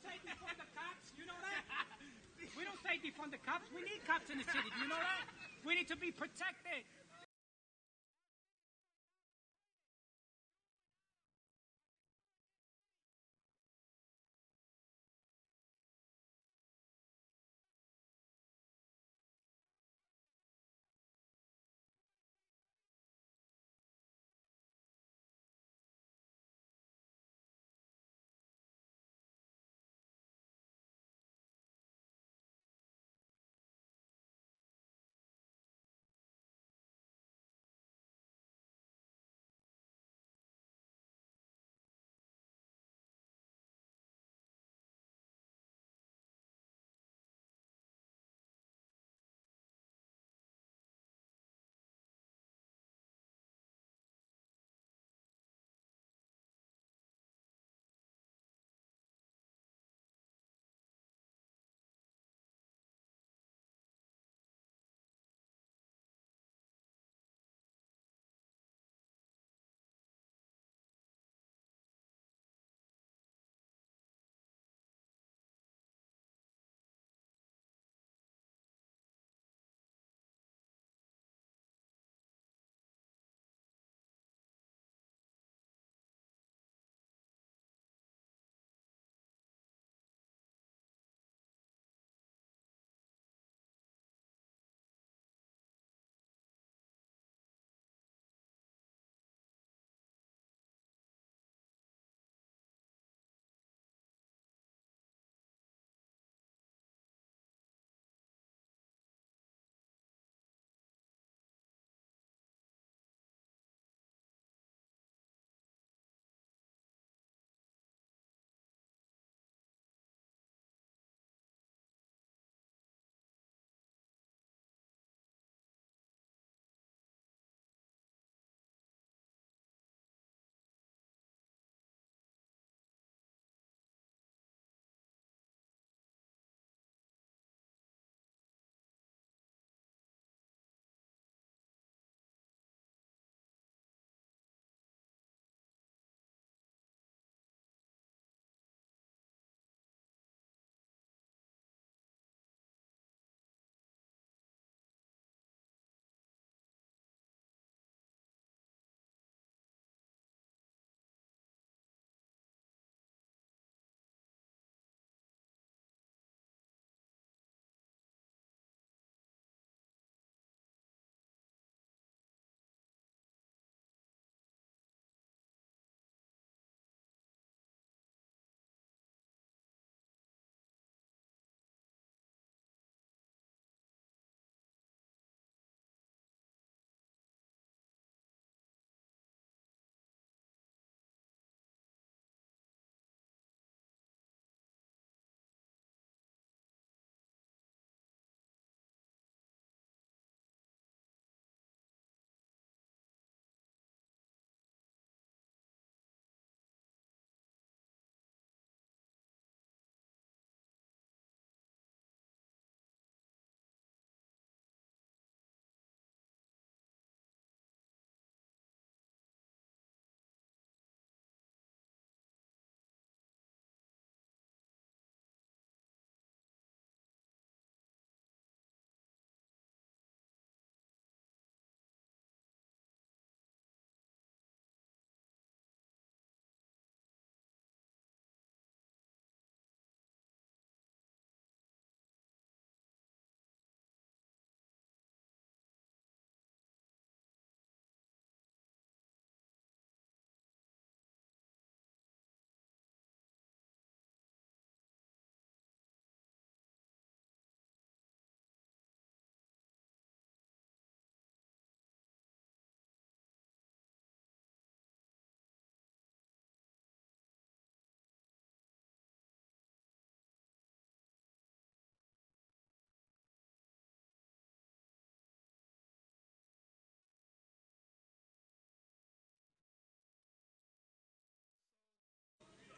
say defund the cops. You know that? We don't say defund the cops. We need cops in the city. Do you know that? We need to be protected.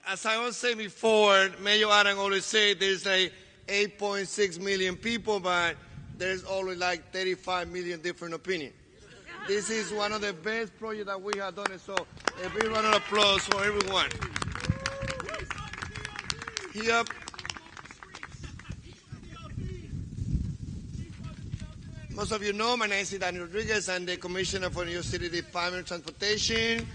As I was saying before, Mayor Adam always said there's like 8.6 million people, but there's only like 35 million different opinions. This is one of the best projects that we have done, so a big round of applause for everyone. Here, most of you know my name is Daniel Rodriguez. I'm the Commissioner for New York City Department of Transportation.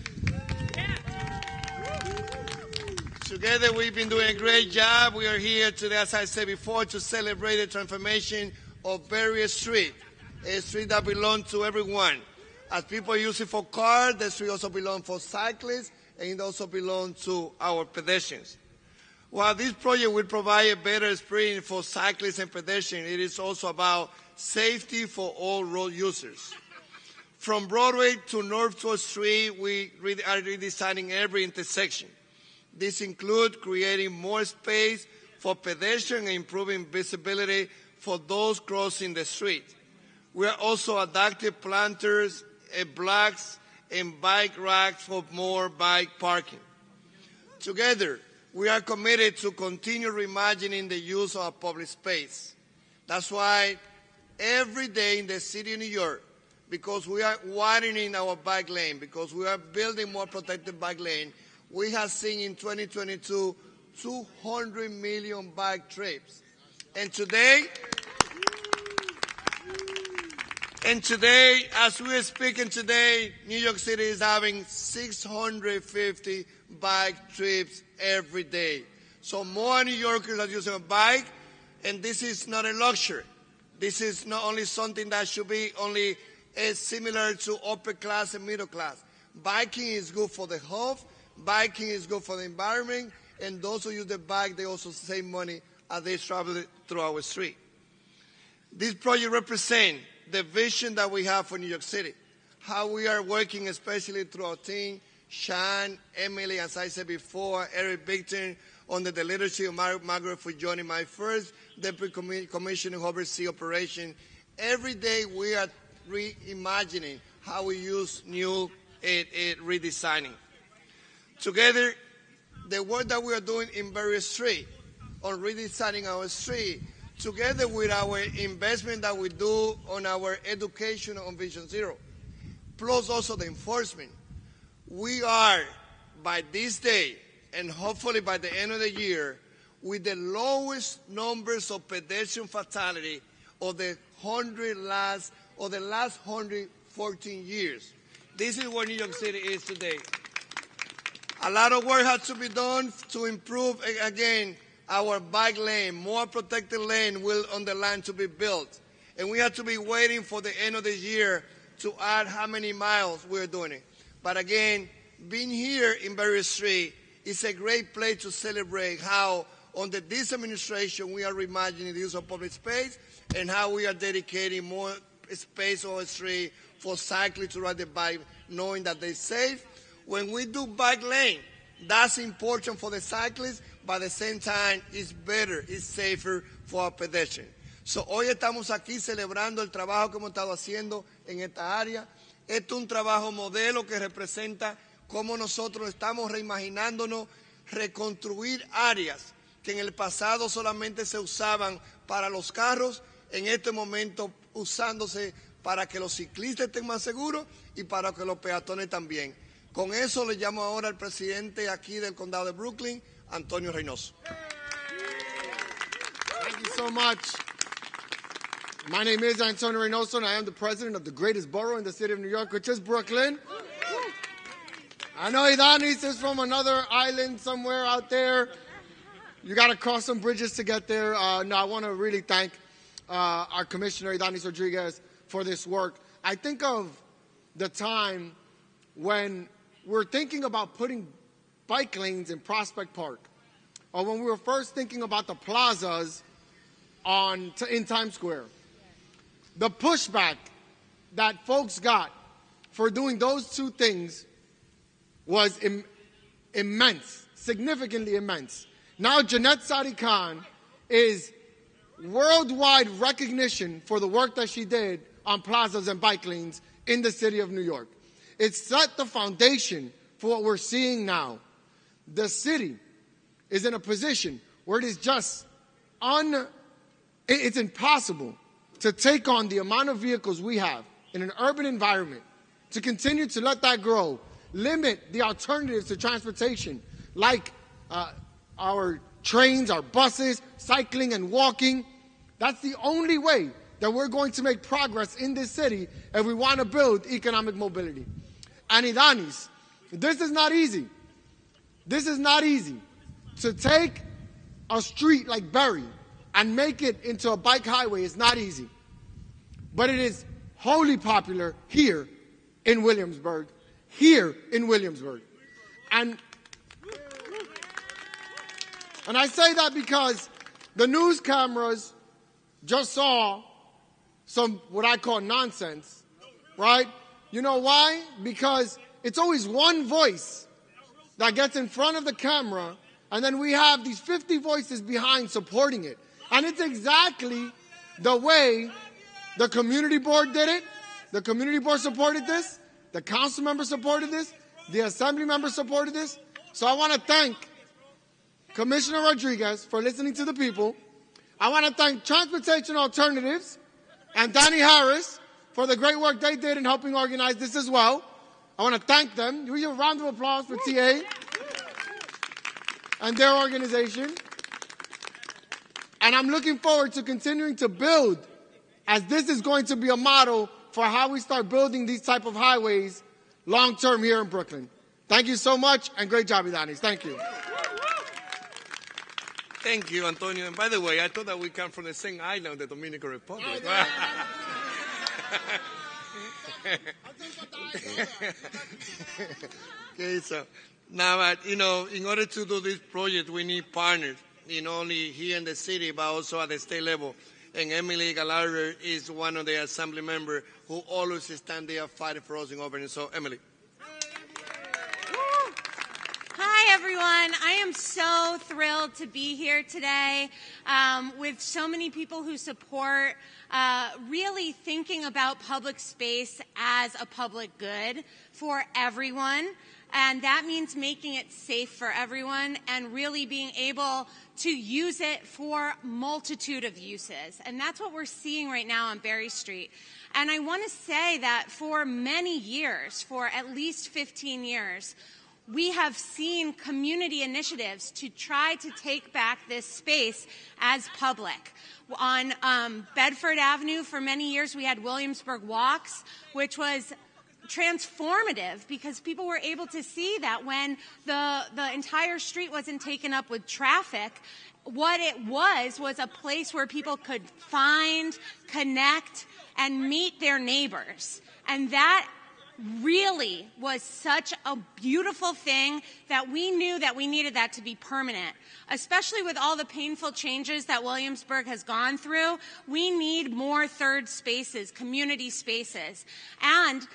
Together we've been doing a great job. We are here today, as I said before, to celebrate the transformation of various streets, a street that belongs to everyone. As people use it for cars, the street also belongs for cyclists, and it also belongs to our pedestrians. While this project will provide a better experience for cyclists and pedestrians, it is also about safety for all road users. From Broadway to North 12th Street, we are redesigning every intersection. This includes creating more space for pedestrians and improving visibility for those crossing the street. We are also adapting planters, blocks, and bike racks for more bike parking. Together, we are committed to continue reimagining the use of our public space. That's why every day in the city of New York, because we are widening our bike lane, because we are building more protected bike lane, we have seen in 2022 200 million bike trips. And today, as we are speaking today, New York City is having 650 bike trips every day. So more New Yorkers are using a bike, and this is not a luxury. This is not only something that should be only similar to upper class and middle class. Biking is good for the health, biking is good for the environment, and those who use the bike, they also save money as they travel through our street. This project represents the vision that we have for New York City, how we are working, especially through our team, Sean, Emily, as I said before, Eric Victor, under the leadership of Margaret for joining my first Deputy Commissioner who oversees operation. Every day we are reimagining how we use new redesigning. Together, the work that we are doing in various streets on redesigning our street, together with our investment that we do on our education on Vision Zero, plus also the enforcement, we are, by this day, and hopefully by the end of the year, with the lowest numbers of pedestrian fatality of the last 114 years. This is where New York City is today. A lot of work has to be done to improve, again, our bike lane. More protected lane will on the line to be built. And we have to be waiting for the end of the year to add how many miles we're doing it. But again, being here in Berry Street is a great place to celebrate how under this administration we are reimagining the use of public space and how we are dedicating more space on the street for cyclists to ride the bike, knowing that they're safe. When we do bike lane, that's important for the cyclists, but at the same time, it's better, it's safer for our pedestrians. So, hoy estamos aquí celebrando el trabajo que hemos estado haciendo en esta área. Esto es un trabajo modelo que representa cómo nosotros estamos reimaginándonos reconstruir áreas que en el pasado solamente se usaban para los carros, en este momento usándose para que los ciclistas estén más seguros y para que los peatones también. Con eso le llamo ahora al presidente aquí del condado de Brooklyn, Antonio Reynoso. Thank you so much. My name is Antonio Reynoso, and I am the president of the greatest borough in the city of New York, which is Brooklyn. I know Idanis is from another island somewhere out there. You got to cross some bridges to get there. No, I want to really thank our commissioner, Idanis Rodriguez, for this work. I think of the time when we're thinking about putting bike lanes in Prospect Park, or when we were first thinking about the plazas in Times Square. The pushback that folks got for doing those two things was immense, significantly immense. Now Jeanette Sadi-Khan is worldwide recognition for the work that she did on plazas and bike lanes in the city of New York. It set the foundation for what we're seeing now. The city is in a position where it is just it's impossible to take on the amount of vehicles we have in an urban environment, to continue to let that grow, limit the alternatives to transportation, like our trains, our buses, cycling and walking. That's the only way that we're going to make progress in this city if we want to build economic mobility. And Idanis, this is not easy. This is not easy. To take a street like Berry and make it into a bike highway is not easy. But it is wholly popular here in Williamsburg. Here in Williamsburg. And I say that because the news cameras just saw some what I call nonsense, right? You know why? Because it's always one voice that gets in front of the camera, and then we have these 50 voices behind supporting it. And it's exactly the way the community board did it. The community board supported this. The council members supported this. The assembly members supported this. So I want to thank Commissioner Rodriguez for listening to the people. I want to thank Transportation Alternatives and Danny Harris for the great work they did in helping organize this as well. I want to thank them. Give you a round of applause for TA and their organization. And I'm looking forward to continuing to build, as this is going to be a model for how we start building these type of highways long-term here in Brooklyn. Thank you so much, and great job, Idanis. Thank you. Thank you, Antonio. And by the way, I thought that we come from the same island, the Dominican Republic. Okay, so now, in order to do this project, we need partners, not only here in the city, but also at the state level. And Emily Gallagher is one of the assembly members who always stand there fighting for us in opening. So, Emily. Hi, everyone. I am so thrilled to be here today with so many people who support really thinking about public space as a public good for everyone. And that means making it safe for everyone and really being able to use it for multitude of uses. And that's what we're seeing right now on Berry Street. And I want to say that for many years, for at least 15 years, we have seen community initiatives to try to take back this space as public. On Bedford Avenue, for many years, we had Williamsburg Walks, which was transformative because people were able to see that when the entire street wasn't taken up with traffic, what it was a place where people could find, connect, and meet their neighbors. And that really was such a beautiful thing that we knew that we needed that to be permanent. Especially with all the painful changes that Williamsburg has gone through, we need more third spaces, community spaces. And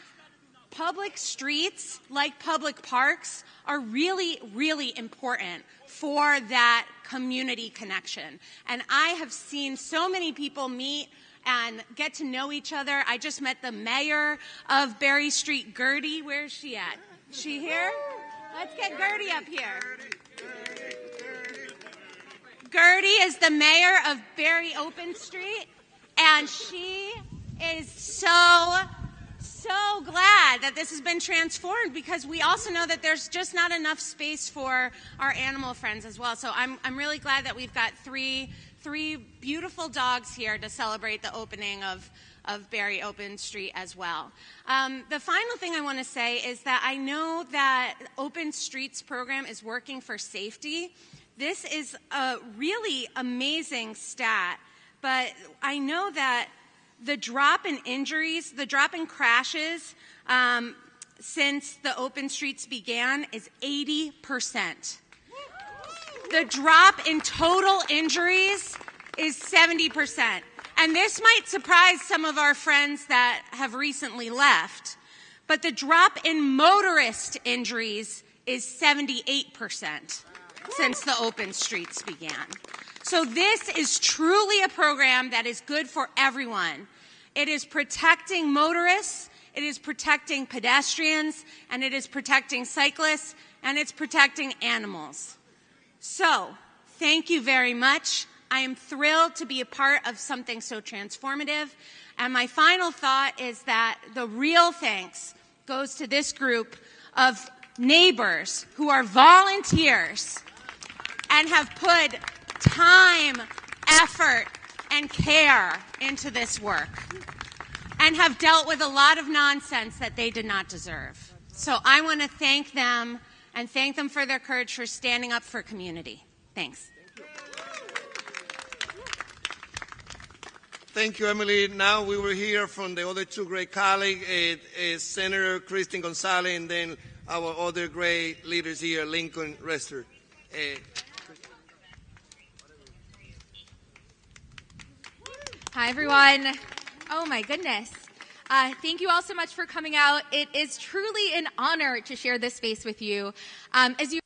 public streets, like public parks, are really, really important for that community connection. And I have seen so many people meet and get to know each other. I just met the mayor of Berry Street, Gertie. Where's she at? She here? Let's get Gertie up here. Gertie is the mayor of Berry Open Street, and she is so glad that this has been transformed because we also know that there's just not enough space for our animal friends as well. So I'm really glad that we've got three beautiful dogs here to celebrate the opening of Berry Open Street as well. The final thing I want to say is that I know that Open Streets program is working for safety. This is a really amazing stat, but I know that the drop in injuries, the drop in crashes since the Open Streets began is 80%. The drop in total injuries is 70%. And this might surprise some of our friends that have recently left, but the drop in motorist injuries is 78% since the Open Streets began. So this is truly a program that is good for everyone. It is protecting motorists, it is protecting pedestrians, and it is protecting cyclists, and it's protecting animals. So, thank you very much. I am thrilled to be a part of something so transformative. And my final thought is that the real thanks goes to this group of neighbors who are volunteers and have put time, effort, and care into this work, and have dealt with a lot of nonsense that they did not deserve. So I want to thank them and thank them for their courage for standing up for community. Thanks. Thank you, Emily. Now we will hear from the other two great colleagues, Senator Kristen Gonzalez, and then our other great leaders here, Lincoln Rester. Hi, everyone. Oh, my goodness. Thank you all so much for coming out. It is truly an honor to share this space with you. As you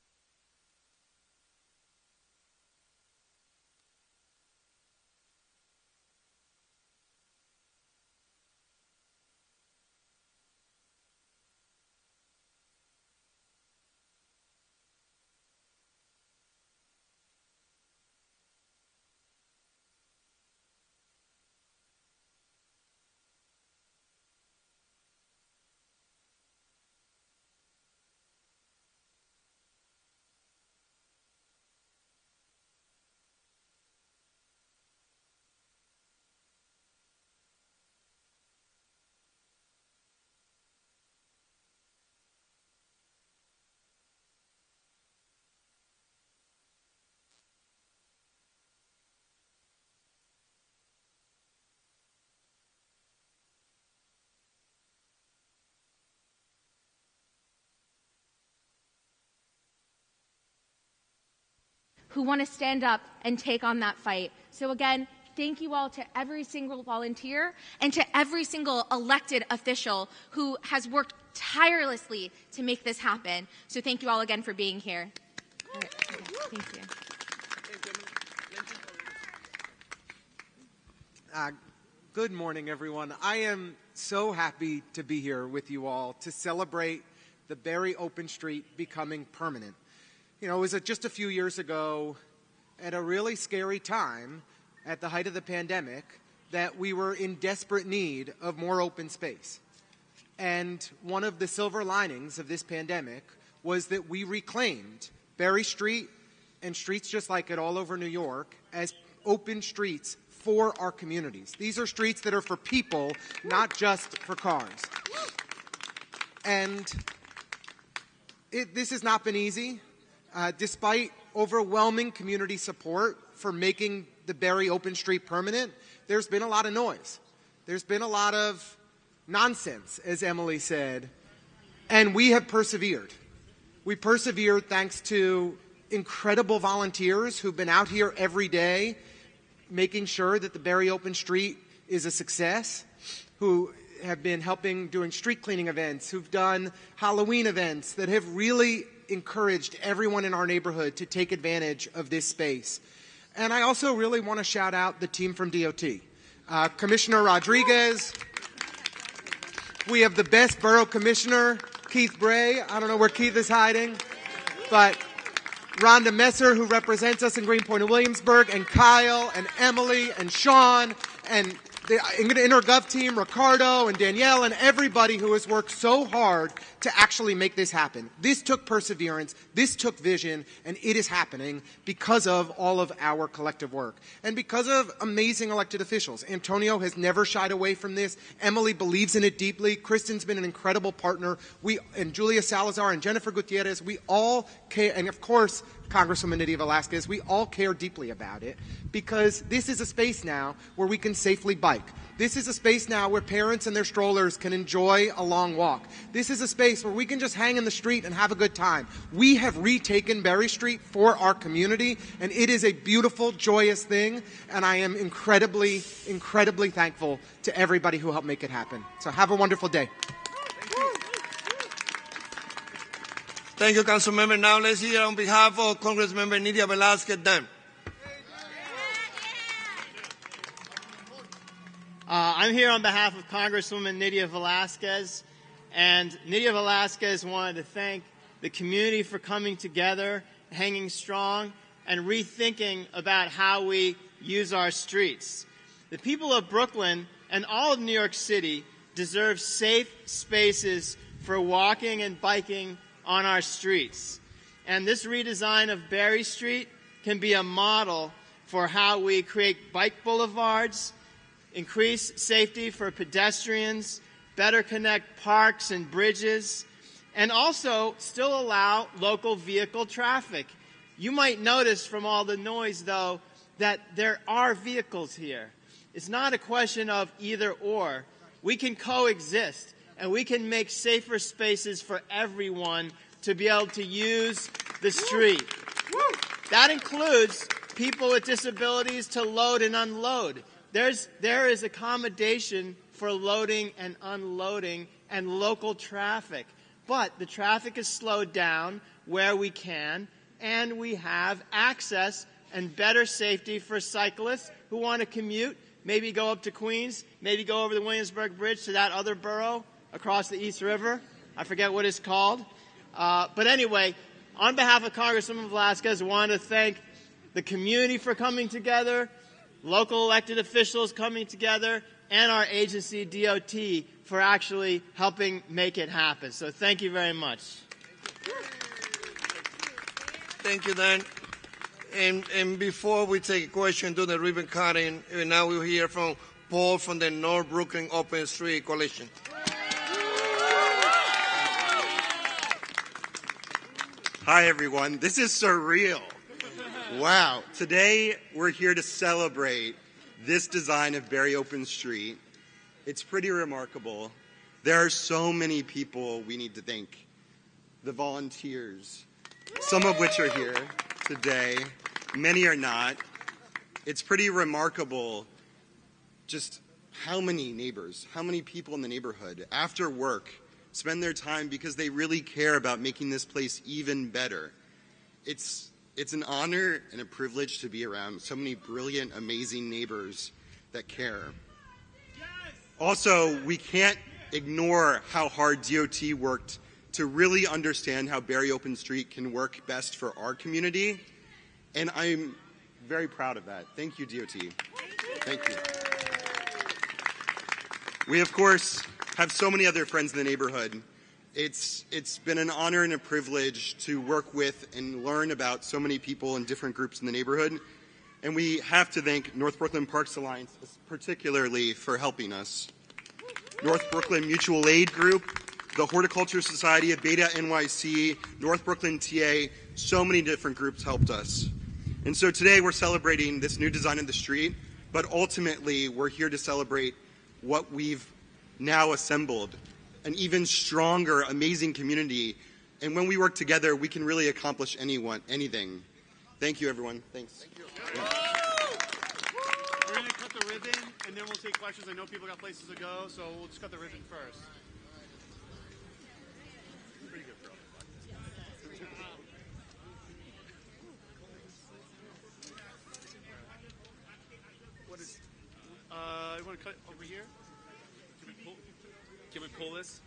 who want to stand up and take on that fight. So again, thank you all to every single volunteer and to every single elected official who has worked tirelessly to make this happen. So thank you all again for being here. All right. Okay. Thank you. Good morning, everyone. I am so happy to be here with you all to celebrate the Barry Open Street becoming permanent. You know, it was just a few years ago, at a really scary time, at the height of the pandemic, that we were in desperate need of more open space. And one of the silver linings of this pandemic was that we reclaimed Barry Street and streets just like it all over New York as open streets for our communities. These are streets that are for people, not just for cars. And this has not been easy. Despite overwhelming community support for making the Barry Open Street permanent, there's been a lot of noise. There's been a lot of nonsense, as Emily said, and we have persevered. We persevered thanks to incredible volunteers who've been out here every day making sure that the Barry Open Street is a success, who have been helping doing street cleaning events, who've done Halloween events that have really encouraged everyone in our neighborhood to take advantage of this space. And I also really want to shout out the team from DOT. Commissioner Rodriguez. We have the best borough commissioner, Keith Bray. I don't know where Keith is hiding. But Rhonda Messer, who represents us in Greenpoint and Williamsburg, and Kyle, and Emily, and Sean, and the InterGov team, Ricardo and Danielle, and everybody who has worked so hard to actually make this happen. This took perseverance, this took vision, and it is happening because of all of our collective work. And because of amazing elected officials. Antonio has never shied away from this. Emily believes in it deeply. Kristen's been an incredible partner. And Julia Salazar and Jennifer Gutierrez, we all care, and of course, Congresswoman Nydia Velázquez, we all care deeply about it because this is a space now where we can safely bike. This is a space now where parents and their strollers can enjoy a long walk. This is a space where we can just hang in the street and have a good time. We have retaken Barry Street for our community, and it is a beautiful, joyous thing, and I am incredibly, incredibly thankful to everybody who helped make it happen. So have a wonderful day. Thank you, Councilmember. Now let's hear on behalf of Congressmember Nydia Velázquez Dunn. I'm here on behalf of Congresswoman Nydia Velázquez, and Nydia Velázquez wanted to thank the community for coming together, hanging strong, and rethinking about how we use our streets. The people of Brooklyn and all of New York City deserve safe spaces for walking and biking on our streets. And this redesign of Barry Street can be a model for how we create bike boulevards, increase safety for pedestrians, better connect parks and bridges, and also still allow local vehicle traffic. You might notice from all the noise, though, that there are vehicles here. It's not a question of either or. We can coexist, and we can make safer spaces for everyone to be able to use the street. That includes people with disabilities to load and unload. There is accommodation for loading and unloading and local traffic. But the traffic is slowed down where we can, and we have access and better safety for cyclists who want to commute, maybe go up to Queens, maybe go over the Williamsburg Bridge to that other borough across the East River. I forget what it's called. But anyway, on behalf of Congresswoman Velasquez, I want to thank the community for coming together, local elected officials coming together, and our agency, DOT, for actually helping make it happen. So thank you very much. Thank you, Dan. And before we take a question, do the ribbon cutting, now we'll hear from Paul from the North Brooklyn Open Street Coalition. Hi, everyone. This is surreal. Wow. Today, we're here to celebrate this design of Barry Open Street. It's pretty remarkable. There are so many people we need to thank. The volunteers, some of which are here today. Many are not. It's pretty remarkable just how many neighbors, how many people in the neighborhood, after work, spend their time because they really care about making this place even better. It's an honor and a privilege to be around so many brilliant, amazing neighbors that care. Also, we can't ignore how hard DOT worked to really understand how Barry Open Street can work best for our community, and I'm very proud of that. Thank you, DOT. Thank you. We, of course, have so many other friends in the neighborhood. It's been an honor and a privilege to work with and learn about so many people and different groups in the neighborhood. And we have to thank North Brooklyn Parks Alliance particularly for helping us. North Brooklyn Mutual Aid Group, the Horticulture Society of Beta NYC, North Brooklyn TA, so many different groups helped us. And so today we're celebrating this new design of the street, but ultimately we're here to celebrate what we've now assembled, an even stronger, amazing community. And when we work together, we can really accomplish anything. Thank you, everyone. Thanks. Thank you. Yeah. We're going to cut the ribbon, and then we'll take questions. I know people got places to go, so we'll just cut the ribbon first. Pretty good, bro. What is... you want to cut over here? Can we pull this?